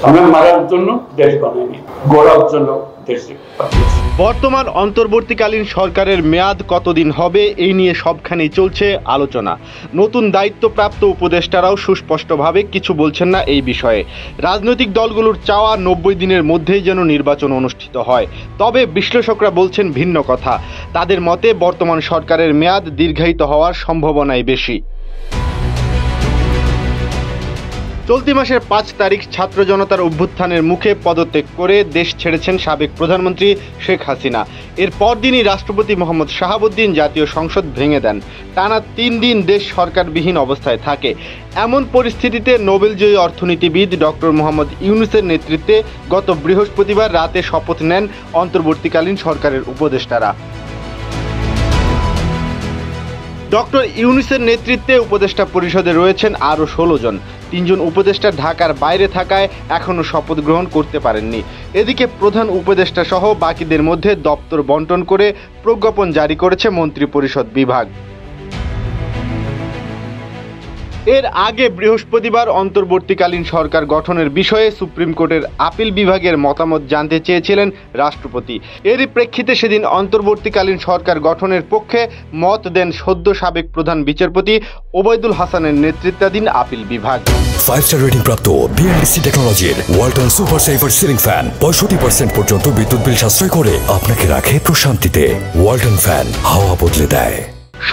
আমরা মারার জন্য দেশ বানাইনি, গড়ার জন্য দেশ। বর্তমান অন্তর্বর্তীকালীন সরকারের মেয়াদ কতদিন হবে এই নিয়ে সবখানেই চলছে আলোচনা। নতুন দায়িত্বপ্রাপ্ত উপদেষ্টারাও সুস্পষ্টভাবে কিছু বলছেন না এই বিষয়ে। রাজনৈতিক দলগুলোর চাওয়া 90 দিনের মধ্যেই যেন নির্বাচন অনুষ্ঠিত হয়, তবে বিশ্লেষকরা বলছেন ভিন্ন কথা। তাদের মতে বর্তমান সরকারের মেয়াদ দীর্ঘায়িত হওয়ার সম্ভাবনাই বেশি। চলতি মাসের 5 তারিখ ছাত্র জনতার অভ্যুত্থানের মুখে পদত্যাগ করে দেশ ছেড়েছেন সাবেক প্রধানমন্ত্রী শেখ হাসিনা। এর পরদিনই রাষ্ট্রপতি মোহাম্মদ শাহাবুদ্দিন জাতীয় সংসদ ভেঙে দেন। টানা 3 দিন দেশ সরকারবিহীন অবস্থায় থাকে। এমন পরিস্থিতিতে নোবেলজয়ী অর্থনীতিবিদ ডক্টর মোহাম্মদ ইউনূসের নেতৃত্বে গত বৃহস্পতিবার রাতে শপথ নেন অন্তর্বর্তীকালীন সরকারের উপদেষ্টারা। ডক্টর ইউনূসের নেতৃত্বে উপদেষ্টা পরিষদে রয়েছেন আরও 16 জন। 3 জন উপদেষ্টা ঢাকার বাইরে থাকায় এখনও শপথ গ্রহণ করতে পারেননি। এদিকে প্রধান উপদেষ্টা সহ বাকিদের মধ্যে দপ্তর বন্টন করে প্রজ্ঞাপন জারি করেছে মন্ত্রিপরিষদ বিভাগ। এর আগে বৃহস্পতিবার অন্তর্বর্তীকালীন সরকার গঠনের বিষয়ে সুপ্রিম কোর্টের আপিল বিভাগের মতামত জানতে চেয়েছিলেন রাষ্ট্রপতি। এরই প্রেক্ষিতে সেদিন অন্তর্বর্তীকালীন সরকার গঠনের পক্ষে মত দেন সদ্য সাবেক প্রধান বিচারপতি ওবায়দুল হাসানের নেতৃত্বাধীন আপিল বিভাগ। 5-স্টার রেটিং প্রাপ্ত বিএলডিসি টেকনোলজির Walton super saver ceiling fan 65% পর্যন্ত বিদ্যুৎ বিল সাশ্রয় করে আপনাকে রাখে প্রশান্তিতে। ওয়ালটন ফ্যান হাওয়া বদলে দেয়।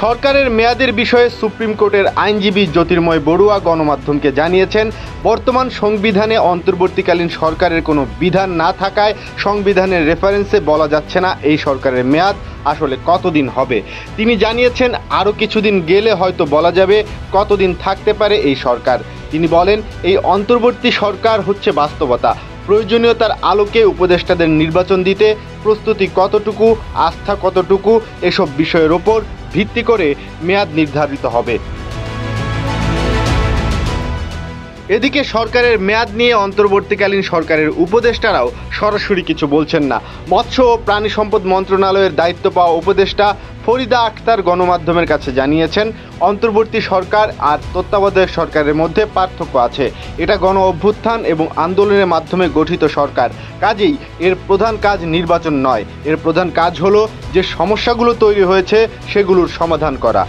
সরকারের মেয়াদের বিষয়ে সুপ্রিম কোর্টের আইনজীবী জ্যোতির্ময় বড়ুয়া গণমাধ্যমকে জানিয়েছেন, বর্তমান সংবিধানে অন্তর্বর্তীকালীন সরকারের কোনো বিধান না থাকায় সংবিধানের রেফারেন্সে বলা যাচ্ছে না এই সরকারের মেয়াদ আসলে কতদিন হবে। তিনি জানিয়েছেন, আরও কিছুদিন গেলে হয়তো বলা যাবে কতদিন থাকতে পারে এই সরকার। তিনি বলেন, এই অন্তর্বর্তী সরকার হচ্ছে বাস্তবতা। প্রয়োজনীয়তার আলোকে উপদেষ্টাদের নির্বাচন দিতে প্রস্তুতি কতটুকু, আস্থা কতটুকু, এসব বিষয়ের ওপর ভিত্তি করে মেয়াদ নির্ধারিত হবে। এদিকে সরকারের মেয়াদ নিয়ে অন্তর্বর্তীকালীন সরকারের উপদেষ্টারাও সরাসরি কিছু বলছেন না। মৎস্য ও প্রাণী সম্পদ মন্ত্রণালয়ের দায়িত্ব পাওয়া উপদেষ্টা ফরিদা আক্তার গণমাধ্যমের কাছে জানিয়েছেন, অন্তর্বর্তী সরকার আর তত্ত্বাবধায়ক সরকারের মধ্যে পার্থক্য আছে। এটা গণ অভ্যুত্থান এবং আন্দোলনের মাধ্যমে গঠিত সরকার, কাজেই এর প্রধান কাজ নির্বাচন নয়। এর প্রধান কাজ হলো যে সমস্যাগুলো তৈরি হয়েছে সেগুলোর সমাধান করা।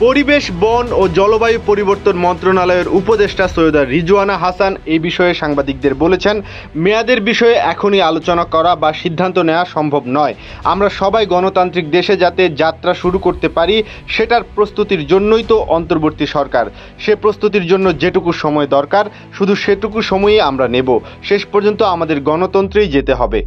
পরিবেশ, বন ও জলবায়ু পরিবর্তন মন্ত্রণালয়ের উপদেষ্টা সৈয়দা রিজওয়ানা হাসান এই বিষয়ে সাংবাদিকদের বলেছেন, মেয়াদের বিষয়ে এখনই আলোচনা করা বা সিদ্ধান্ত নেওয়া সম্ভব নয়। আমরা সবাই গণতান্ত্রিক দেশে যাতে যাত্রা শুরু করতে পারি সেটার প্রস্তুতির জন্যই তো অন্তর্বর্তী সরকার। সে প্রস্তুতির জন্য যেটুকু সময় দরকার শুধু সেটুকু সময়ই আমরা নেব। শেষ পর্যন্ত আমাদের গণতন্ত্রেই যেতে হবে।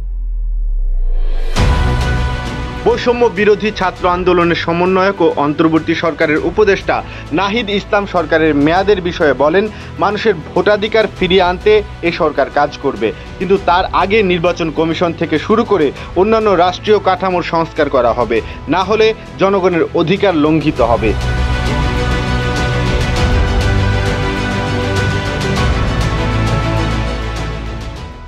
বৈষম্য বিরোধী ছাত্র আন্দোলনের সমন্বয়ক ও অন্তর্বর্তী সরকারের উপদেষ্টা নাহিদ ইসলাম সরকারের মেয়াদের বিষয়ে বলেন, মানুষের ভোটাধিকার ফিরিয়ে আনতে এ সরকার কাজ করবে, কিন্তু তার আগে নির্বাচন কমিশন থেকে শুরু করে অন্যান্য রাষ্ট্রীয় কাঠামোর সংস্কার করা হবে, না হলে জনগণের অধিকার লঙ্ঘিত হবে।